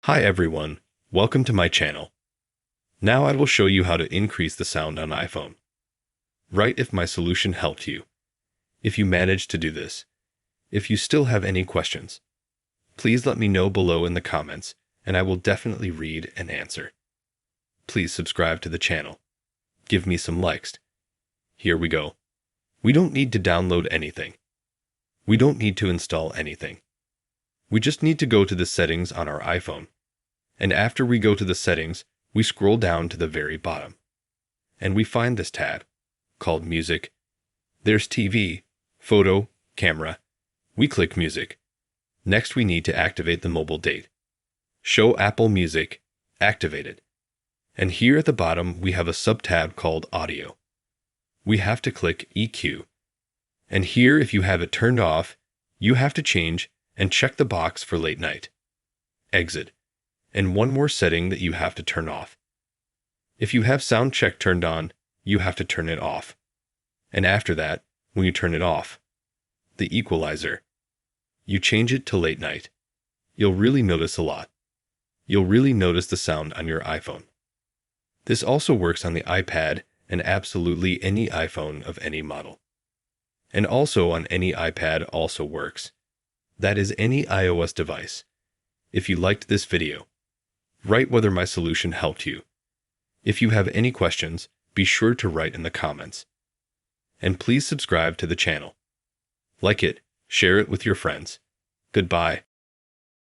Hi everyone, welcome to my channel. Now I will show you how to increase the sound on iPhone. Write if my solution helped you. If you managed to do this. If you still have any questions, please let me know below in the comments and I will definitely read and answer. Please subscribe to the channel. Give me some likes. Here we go. We don't need to download anything. We don't need to install anything. We just need to go to the settings on our iPhone. And after we go to the settings, we scroll down to the very bottom. And we find this tab, called Music. There's TV, Photo, Camera. We click Music. Next we need to activate the mobile date. Show Apple Music, activated. And here at the bottom we have a sub-tab called Audio. We have to click EQ. And here if you have it turned off, you have to change and check the box for late night. Exit. And one more setting that you have to turn off. If you have sound check turned on, you have to turn it off. And after that, when you turn it off, the equalizer, you change it to late night. You'll really notice a lot. You'll really notice the sound on your iPhone. This also works on the iPad and absolutely any iPhone of any model. And also on any iPad also works. That is any iOS device. If you liked this video, write whether my solution helped you. If you have any questions, be sure to write in the comments. And please subscribe to the channel. Like it, share it with your friends. Goodbye.